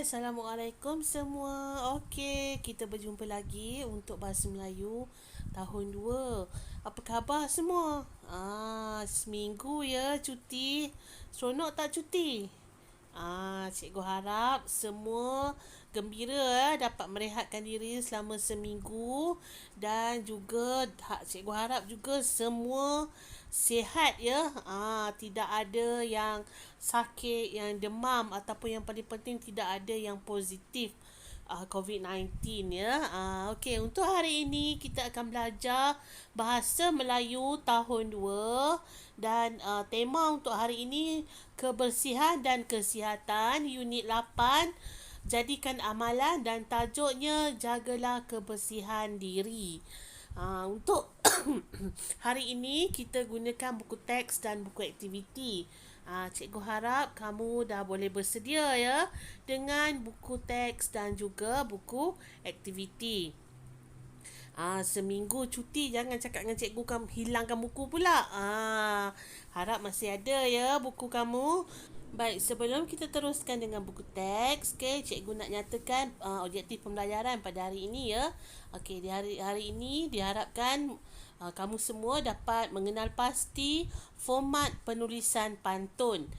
Assalamualaikum semua. Okey, kita berjumpa lagi untuk Bahasa Melayu tahun 2. Apa khabar semua? Seminggu ya cuti. Seronok tak cuti? Cikgu harap semua gembira dapat merehatkan diri selama seminggu dan juga cikgu harap juga semua sihat ya. Tidak ada yang sakit, yang demam ataupun yang paling penting tidak ada yang positif COVID-19 ya. Okey, untuk hari ini kita akan belajar Bahasa Melayu tahun 2 dan tema untuk hari ini kebersihan dan kesihatan unit 8. Jadikan amalan dan tajuknya jagalah kebersihan diri. Untuk hari ini kita gunakan buku teks dan buku aktiviti. Cikgu harap kamu dah boleh bersedia ya dengan buku teks dan juga buku aktiviti. Seminggu cuti jangan cakap dengan cikgu kamu hilangkan buku pula. Harap masih ada ya buku kamu. Baik, sebelum kita teruskan dengan buku teks, cikgu nak nyatakan objektif pembelajaran pada hari ini ya. Di hari ini diharapkan kamu semua dapat mengenal pasti format penulisan pantun.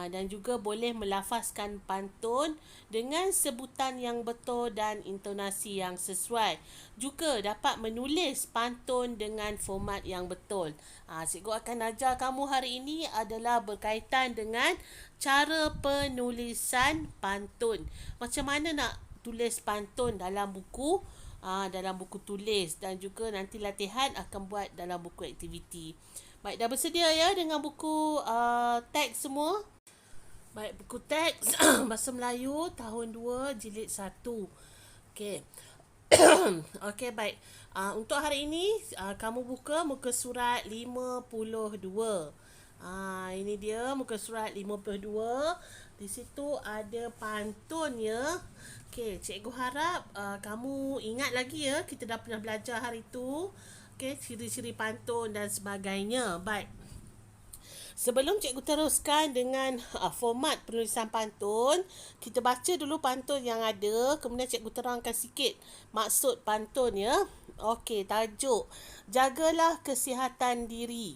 Dan juga boleh melafazkan pantun dengan sebutan yang betul dan intonasi yang sesuai. Juga dapat menulis pantun dengan format yang betul. Cikgu akan ajar kamu hari ini adalah berkaitan dengan cara penulisan pantun. Macam mana nak tulis pantun dalam buku tulis dan juga nanti latihan akan buat dalam buku aktiviti. Baik, dah bersedia ya dengan buku teks semua? Baik, buku teks Bahasa Melayu tahun 2 jilid 1. Okey. Okey, baik. Untuk hari ini kamu buka muka surat 52. Ini dia muka surat 52. Di situ ada pantun ya. Okey, cikgu harap kamu ingat lagi ya, kita dah pernah belajar hari tu. Okey, ciri-ciri pantun dan sebagainya. Baik. Sebelum cikgu teruskan dengan format penulisan pantun, kita baca dulu pantun yang ada, kemudian cikgu terangkan sikit maksud pantun ya. Okey, tajuk jagalah kesihatan diri.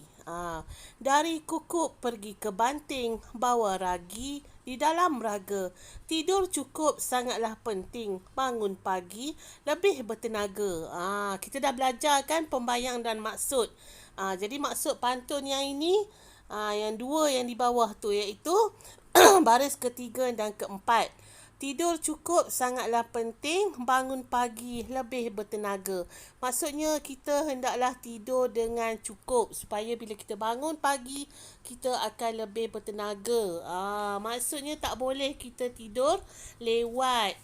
Dari kukuk pergi ke banting, bawa ragi di dalam raga. Tidur cukup sangatlah penting, bangun pagi lebih bertenaga. Kita dah belajar kan pembayang dan maksud. Jadi maksud pantun yang ini, yang dua yang di bawah tu, iaitu baris ketiga dan keempat. Tidur cukup sangatlah penting, bangun pagi lebih bertenaga. Maksudnya kita hendaklah tidur dengan cukup supaya bila kita bangun pagi kita akan lebih bertenaga. Maksudnya tak boleh kita tidur lewat.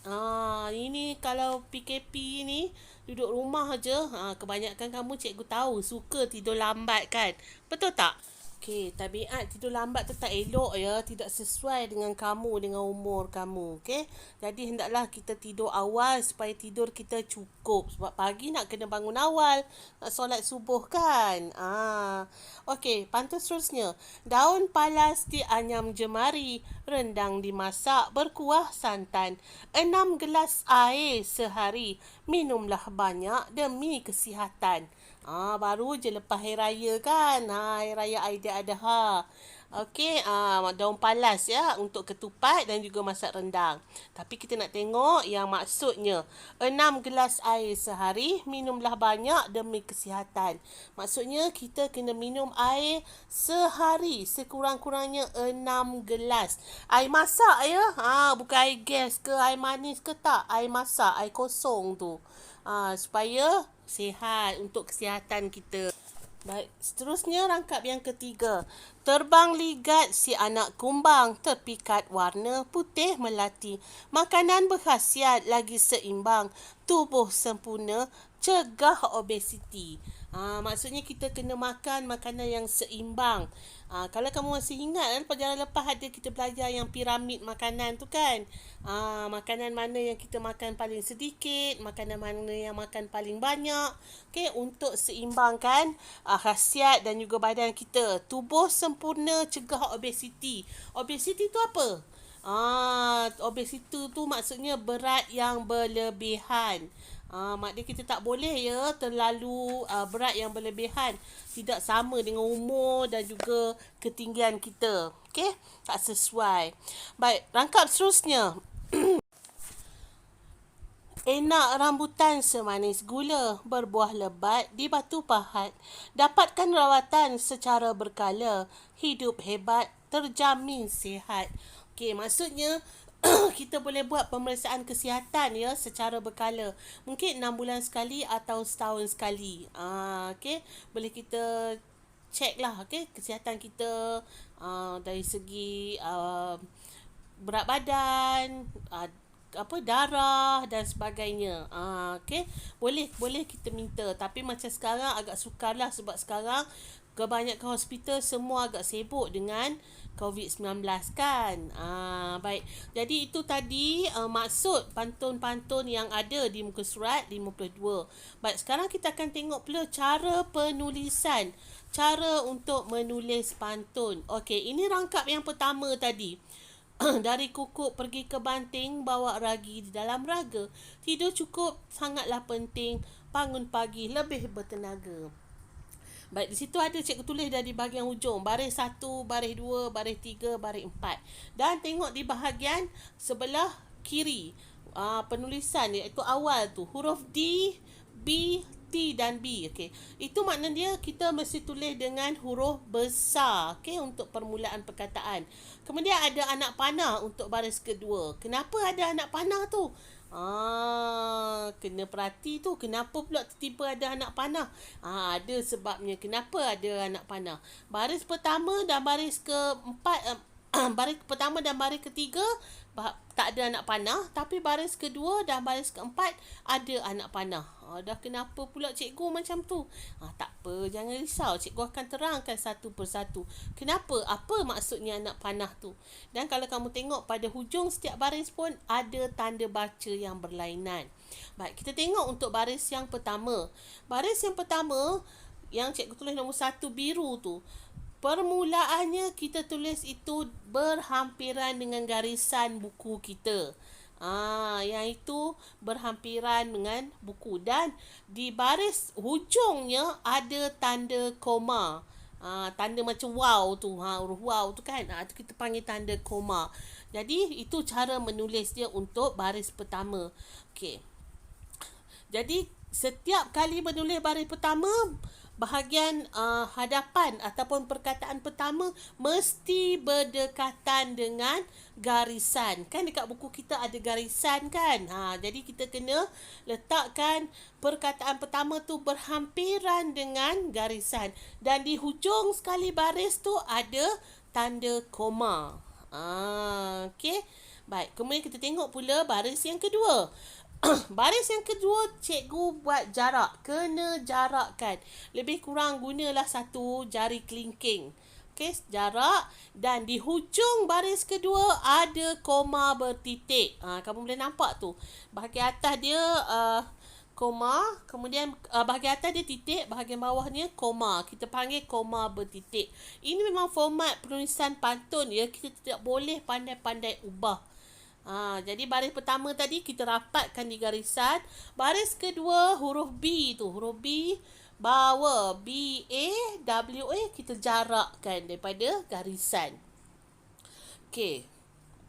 Ini kalau PKP ni duduk rumah aja, kebanyakan kamu cikgu tahu suka tidur lambat kan. Betul tak? Okey, tabiat tidur lambat tu tak elok ya, tidak sesuai dengan kamu, dengan umur kamu. Okey, jadi hendaklah kita tidur awal supaya tidur kita cukup. Sebab pagi nak kena bangun awal, nak solat subuh kan. Okey, pantun seterusnya. Daun palas dianyam jemari, rendang dimasak berkuah santan. 6 gelas air sehari, minumlah banyak demi kesihatan. Baru je lepas Hari Raya kan. Hari Raya Aidiladha. Okey, daun palas ya untuk ketupat dan juga masak rendang. Tapi kita nak tengok yang maksudnya. 6 gelas air sehari, minumlah banyak demi kesihatan. Maksudnya kita kena minum air sehari sekurang-kurangnya 6 gelas. Air masak ya. Bukan air gas ke air manis ke, tak. Air masak, air kosong tu. Supaya sihat untuk kesihatan kita. Baik, seterusnya rangkap yang ketiga. Terbang ligat si anak kumbang, terpikat warna putih melati. Makanan berkhasiat lagi seimbang, tubuh sempurna, cegah obesiti. Maksudnya kita kena makan makanan yang seimbang. Kalau kamu masih ingat kan, pelajaran lepas ada kita belajar yang piramid makanan tu kan. Makanan mana yang kita makan paling sedikit, makanan mana yang makan paling banyak. Okey, untuk seimbangkan khasiat dan juga badan kita. Tubuh sempurna, cegah obesiti. Obesiti tu apa? Obesitas tu maksudnya berat yang berlebihan. Maknanya kita tak boleh ya terlalu berat yang berlebihan. Tidak sama dengan umur dan juga ketinggian kita. Okey? Tak sesuai. Baik, rangkap seterusnya. Enak rambutan semanis gula, berbuah lebat di batu pahat. Dapatkan rawatan secara berkala, hidup hebat, terjamin sihat. Okey, maksudnya kita boleh buat pemeriksaan kesihatan ya secara berkala. Mungkin 6 bulan sekali atau setahun sekali. Okey, boleh kita check lah kesihatan kita dari segi berat badan, darah dan sebagainya. Okey, boleh kita minta, tapi macam sekarang agak sukarlah sebab sekarang kebanyakan hospital semua agak sibuk dengan COVID-19 kan. Baik. Jadi itu tadi maksud pantun-pantun yang ada di muka surat 52. Baik, sekarang kita akan tengok pula cara penulisan. Cara untuk menulis pantun. Okey, ini rangkap yang pertama tadi. Dari kukuk pergi ke banting, bawa ragi di dalam raga. Tidur cukup sangatlah penting, bangun pagi lebih bertenaga. Baik, di situ ada cikgu tulis dari bahagian hujung. Baris 1, baris 2, baris 3, baris 4. Dan tengok di bahagian sebelah kiri. Penulisan iaitu awal tu. Huruf D, B, T dan B. Okay. Itu makna dia kita mesti tulis dengan huruf besar. Okay, untuk permulaan perkataan. Kemudian ada anak panah untuk baris kedua. Kenapa ada anak panah tu? Kena perhati tu. Kenapa pula tiba-tiba ada anak panah? Ada sebabnya. Kenapa ada anak panah? Baris pertama dan baris keempat, baris pertama dan baris ketiga tak ada anak panah, tapi baris kedua dan baris keempat ada anak panah. Dah kenapa pula cikgu macam tu? Tak apa, jangan risau, cikgu akan terangkan satu persatu. Kenapa? Apa maksudnya anak panah tu? Dan kalau kamu tengok pada hujung setiap baris pun ada tanda baca yang berlainan. Baik, kita tengok untuk baris yang pertama. Baris yang pertama yang cikgu tulis nombor 1 biru tu. Permulaannya kita tulis itu berhampiran dengan garisan buku kita. Yang itu berhampiran dengan buku. Dan di baris hujungnya ada tanda koma. Tanda macam wow tu. Huruf wow tu kan. Itu kita panggil tanda koma. Jadi itu cara menulis dia untuk baris pertama. Okey. Jadi setiap kali menulis baris pertama, bahagian hadapan ataupun perkataan pertama mesti berdekatan dengan garisan. Kan dekat buku kita ada garisan kan? Jadi kita kena letakkan perkataan pertama tu berhampiran dengan garisan. Dan di hujung sekali baris tu ada tanda koma. Okey. Baik, kemudian kita tengok pula baris yang kedua. Baris yang kedua, cikgu buat jarak. Kena jarakkan. Lebih kurang gunalah satu jari kelingking. Okey, jarak. Dan di hujung baris kedua ada koma bertitik. Kamu boleh nampak tu. Bahagian atas dia koma. Kemudian bahagian atas dia titik. Bahagian bawahnya koma. Kita panggil koma bertitik. Ini memang format penulisan pantun ya. Kita tidak boleh pandai-pandai ubah. Jadi baris pertama tadi kita rapatkan di garisan. Baris kedua huruf B tu. Huruf B bawa B-A-W-A kita jarakkan daripada garisan. Okey.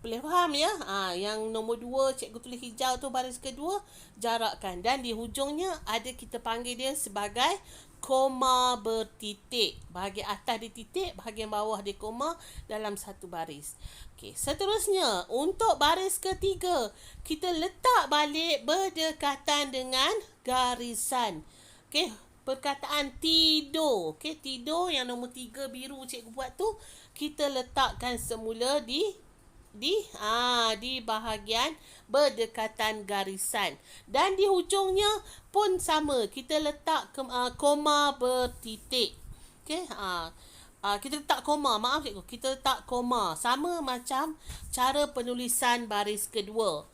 Boleh faham ya? Yang nombor 2 cikgu tulis hijau tu baris kedua jarakkan. Dan di hujungnya ada kita panggil dia sebagai koma bertitik. Bahagian atas dia titik, bahagian bawah dia koma dalam satu baris. Okey, seterusnya untuk baris ketiga, kita letak balik berdekatan dengan garisan. Okey, perkataan tidur. Okey, tidur yang nombor 3 biru cikgu buat tu, kita letakkan semula di bahagian berdekatan garisan. Dan di hujungnya pun sama, kita letak koma bertitik. Okey, kita letak koma, maaf cikgu, kita letak koma. Sama macam cara penulisan baris kedua.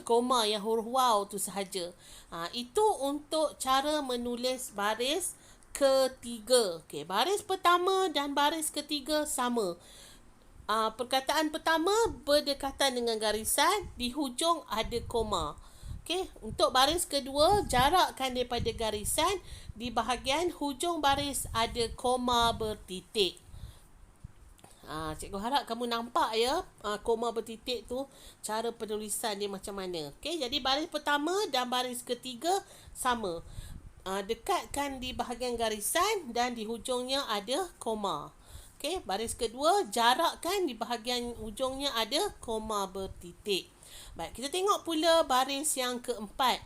Koma yang huruf wow tu sahaja. Itu untuk cara menulis baris ketiga. Okey, baris pertama dan baris ketiga sama. Perkataan pertama berdekatan dengan garisan, di hujung ada koma. Okey, untuk baris kedua, jarakkan daripada garisan, di bahagian hujung baris ada koma bertitik. Cikgu harap kamu nampak ya, koma bertitik tu cara penulisan dia macam mana. Okey, jadi baris pertama dan baris ketiga sama. Dekatkan di bahagian garisan dan di hujungnya ada koma. Okey, baris kedua, jarakkan di bahagian hujungnya ada koma bertitik. Baik, kita tengok pula baris yang keempat.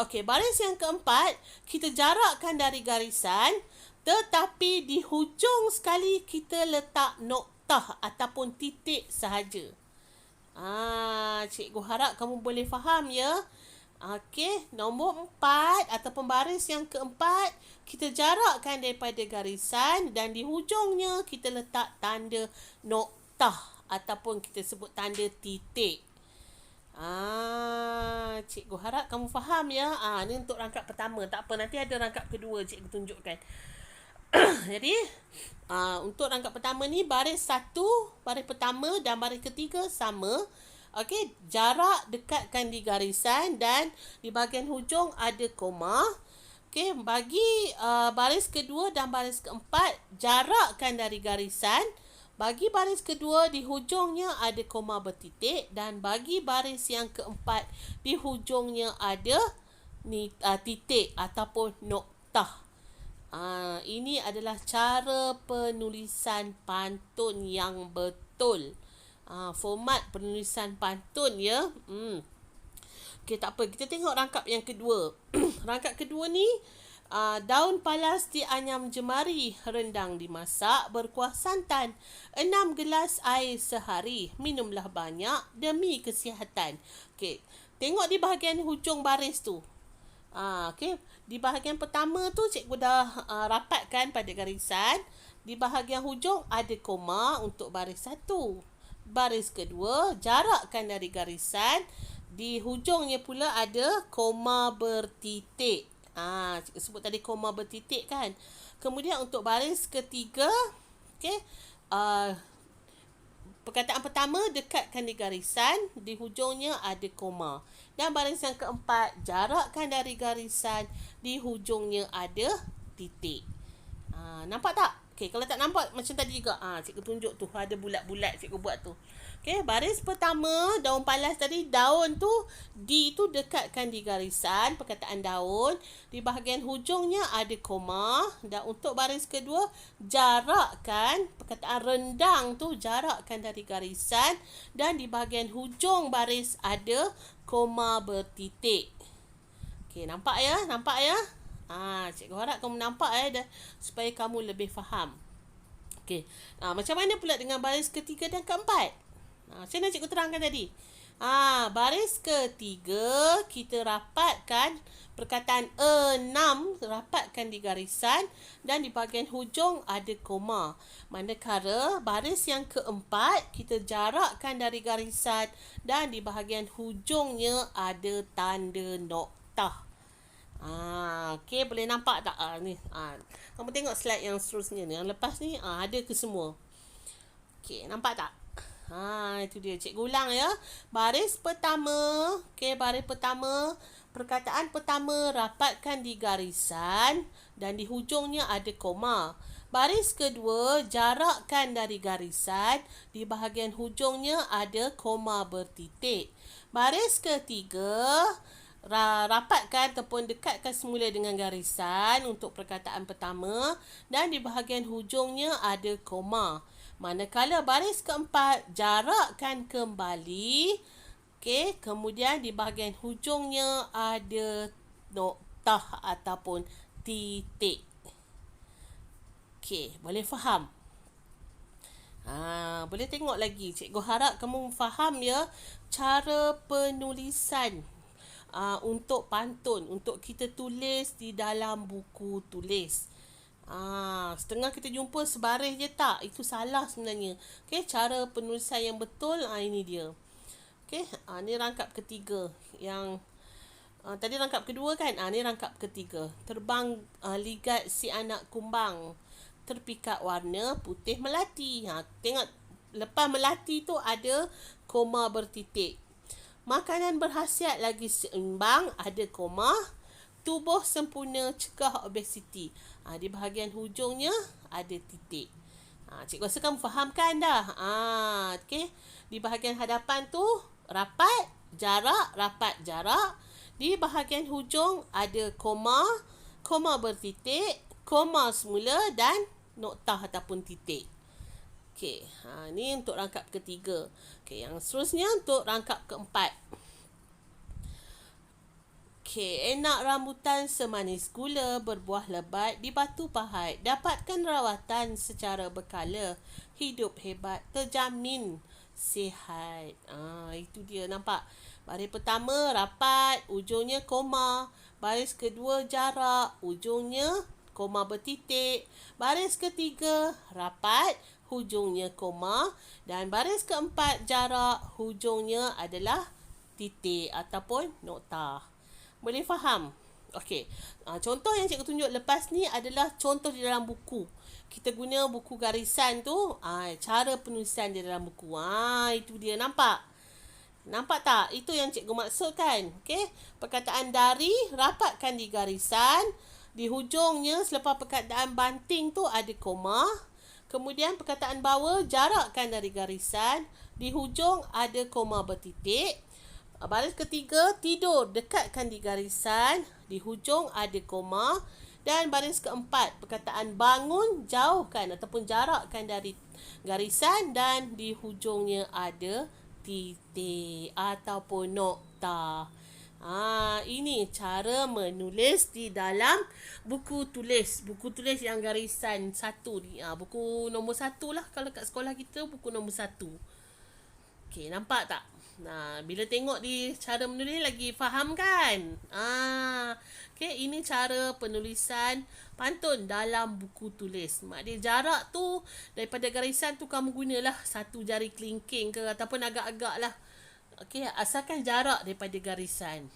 Okey, baris yang keempat, kita jarakkan dari garisan, tetapi di hujung sekali kita letak noktah ataupun titik sahaja. Cikgu harap kamu boleh faham ya. Okey, nombor 4 ataupun baris yang keempat, kita jarakkan daripada garisan dan di hujungnya kita letak tanda noktah ataupun kita sebut tanda titik. Cikgu harap kamu faham ya. Ni untuk rangkap pertama. Tak apa, nanti ada rangkap kedua cikgu tunjukkan. Jadi, untuk rangkap pertama ni baris satu, baris pertama dan baris ketiga sama. Okey, jarak dekatkan di garisan dan di bahagian hujung ada koma. Okey, bagi baris kedua dan baris keempat, jarakkan dari garisan. Bagi baris kedua, di hujungnya ada koma bertitik dan bagi baris yang keempat, di hujungnya ada titik ataupun noktah. Ini adalah cara penulisan pantun yang betul. Format penulisan pantun ya. Okey, tak apa. Kita tengok rangkap yang kedua. Rangkap kedua ni, daun palas dianyam jemari, rendang dimasak, berkuah santan. 6 gelas air sehari, minumlah banyak demi kesihatan. Okey, tengok di bahagian hujung baris tu. Okey, di bahagian pertama tu cikgu dah rapatkan pada garisan. Di bahagian hujung ada koma untuk baris satu. Baris kedua, jarakkan dari garisan. Di hujungnya pula ada koma bertitik. Cikgu sebut tadi koma bertitik kan. Kemudian untuk baris ketiga, okey, perkataan pertama dekatkan di garisan, di hujungnya ada koma. Dan baris yang keempat, jarakkan dari garisan, di hujungnya ada titik. Nampak tak? Okey, kalau tak nampak macam tadi juga. Cikgu tunjuk tu, ada bulat-bulat cikgu buat tu. Okey, baris pertama, daun palas tadi, daun tu, D tu dekatkan di garisan, perkataan daun. Di bahagian hujungnya ada koma. Dan untuk baris kedua, jarakkan, perkataan rendang tu, jarakkan dari garisan. Dan di bahagian hujung baris ada koma bertitik. Okey, nampak ya? Nampak ya? Cikgu harap kamu nampak supaya kamu lebih faham. Okey. Macam mana pula dengan baris ketiga dan keempat? Macam mana cikgu terangkan tadi? Baris ketiga kita rapatkan perkataan 6, rapatkan di garisan dan di bahagian hujung ada koma. Manakala baris yang keempat kita jarakkan dari garisan dan di bahagian hujungnya ada tanda noktah. Okey, boleh nampak tak? Ni. Kamu tengok slide yang seterusnya ni. Yang lepas ni ada ke semua? Okey, nampak tak? Itu dia. Cikgu ulang ya. Baris pertama, okey, baris pertama, perkataan pertama rapatkan di garisan dan di hujungnya ada koma. Baris kedua, jarakkan dari garisan, di bahagian hujungnya ada koma bertitik. Baris ketiga, rapatkan ataupun dekatkan semula dengan garisan untuk perkataan pertama dan di bahagian hujungnya ada koma. Manakala baris keempat, jarakkan kembali. Okey, kemudian di bahagian hujungnya ada noktah ataupun titik. Okey, boleh faham? Boleh tengok lagi. Cikgu harap kamu faham ya cara penulisan untuk pantun, untuk kita tulis di dalam buku tulis. Setengah kita jumpa sebaris je tak, itu salah sebenarnya. Okey, cara penulisan yang betul ini dia. Okey, ni rangkap ketiga yang tadi rangkap kedua kan. Ni rangkap ketiga. Terbang ligat si anak kumbang, terpikat warna putih melati. Tengok lepas melati tu ada koma bertitik. Makanan berkhasiat lagi seimbang, ada koma. Tubuh sempurna cegah obesiti. Di bahagian hujungnya ada titik. Cikgu rasa kamu faham kan dah? Okay. Di bahagian hadapan tu rapat, jarak, rapat, jarak. Di bahagian hujung ada koma, koma bertitik, koma semula dan noktah ataupun titik. Okey, ni untuk rangkap ketiga. Okey, yang seterusnya untuk rangkap keempat. Okey, enak rambutan semanis gula, berbuah lebat di batu pahat. Dapatkan rawatan secara berkala. Hidup hebat, terjamin sihat. Itu dia, nampak? Baris pertama rapat, ujungnya koma. Baris kedua jarak, ujungnya koma bertitik. Baris ketiga rapat, hujungnya koma. Dan baris keempat jarak, hujungnya adalah titik ataupun noktah. Boleh faham? Okey. Contoh yang cikgu tunjuk lepas ni adalah contoh di dalam buku. Kita guna buku garisan tu, cara penulisan di dalam buku. Itu dia, nampak? Nampak tak? Itu yang cikgu maksudkan. Okey. Perkataan dari, rapatkan di garisan. Di hujungnya selepas perkataan banting tu ada koma. Kemudian perkataan bawah, jarakkan dari garisan. Di hujung ada koma bertitik. Baris ketiga, tidur, dekatkan di garisan. Di hujung ada koma. Dan baris keempat, perkataan bangun, jauhkan ataupun jarakkan dari garisan. Dan di hujungnya ada titik ataupun nokta. Ini cara menulis di dalam buku tulis. Buku tulis yang garisan 1 ni. Buku nombor 1 lah kalau kat sekolah kita, buku nombor 1. Okey, nampak tak? Bila tengok di cara menulis lagi faham kan? Okey, ini cara penulisan pantun dalam buku tulis. Mak dia jarak tu daripada garisan tu kamu gunalah 1 jari kelingking ke ataupun agak-agak lah. Okey, asalkan jarak daripada garisan.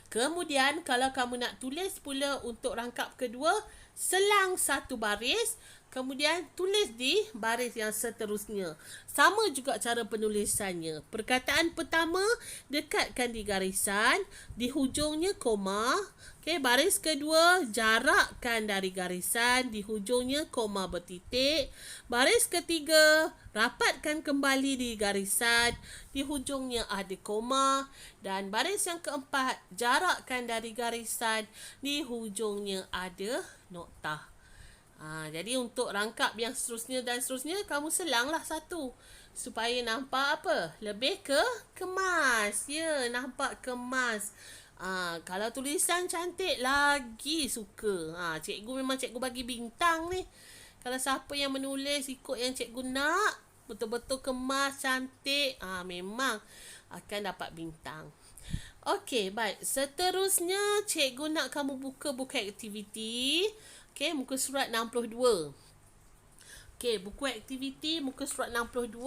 Kemudian kalau kamu nak tulis pula untuk rangkap kedua, selang 1 baris. Kemudian tulis di baris yang seterusnya. Sama juga cara penulisannya. Perkataan pertama, dekatkan di garisan. Di hujungnya koma. Okay, baris kedua, jarakkan dari garisan. Di hujungnya koma bertitik. Baris ketiga, rapatkan kembali di garisan. Di hujungnya ada koma. Dan baris yang keempat, jarakkan dari garisan. Di hujungnya ada noktah. Jadi untuk rangkap yang seterusnya dan seterusnya, kamu selanglah 1. Supaya nampak apa? Lebih kemas. Ya, nampak kemas. Kalau tulisan cantik, lagi suka. Cikgu memang cikgu bagi bintang ni. Kalau siapa yang menulis ikut yang cikgu nak, betul-betul kemas, cantik, memang akan dapat bintang. Okey, baik. Seterusnya, cikgu nak kamu buka buku aktiviti. Okey, muka surat 62. Okey, buku aktiviti muka surat 62.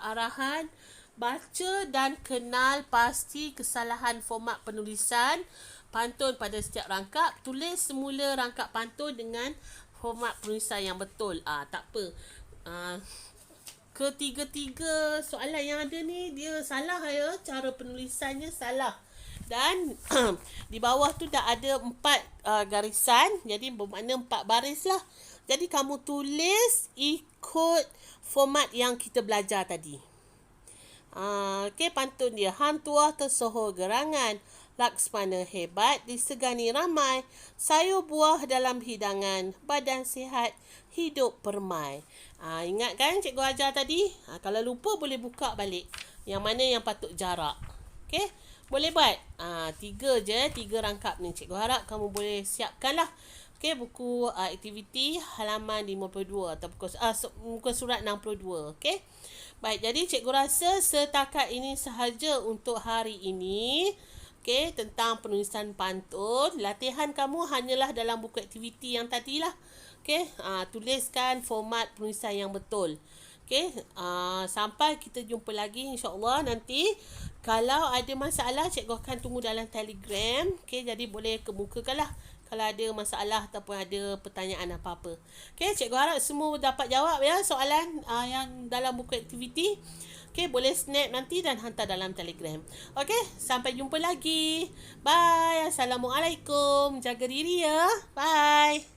Arahan, baca dan kenal pasti kesalahan format penulisan pantun pada setiap rangkap. Tulis semula rangkap pantun dengan format penulisan yang betul. Tak apa. Ketiga-tiga soalan yang ada ni, dia salah ya. Cara penulisannya salah. Dan di bawah tu dah ada 4 garisan. Jadi bermakna 4 baris lah. Jadi kamu tulis ikut format yang kita belajar tadi. Okey, pantun dia. Hang Tuah tersohor gerangan. Laksmana hebat disegani ramai. Sayur buah dalam hidangan. Badan sihat, hidup permai. Ingat kan cikgu ajar tadi? Kalau lupa boleh buka balik. Yang mana yang patut jarak. Okey? Boleh buat? 3 je, 3 rangkap ni. Cikgu harap kamu boleh siapkan lah. Okey, buku aktiviti halaman 52 atau muka surat 62. Okey. Baik, jadi cikgu rasa setakat ini sahaja untuk hari ini. Okey, tentang penulisan pantun. Latihan kamu hanyalah dalam buku aktiviti yang tadilah. Okey, tuliskan format penulisan yang betul. Okey, sampai kita jumpa lagi insya-Allah nanti. Kalau ada masalah, cikgu akan tunggu dalam Telegram. Okey, jadi boleh kemukakanlah kalau ada masalah ataupun ada pertanyaan apa-apa. Okay, cikgu harap semua dapat jawab ya soalan yang dalam buku aktiviti. Okay, boleh snap nanti dan hantar dalam Telegram. Okay, sampai jumpa lagi. Bye. Assalamualaikum. Jaga diri ya. Bye.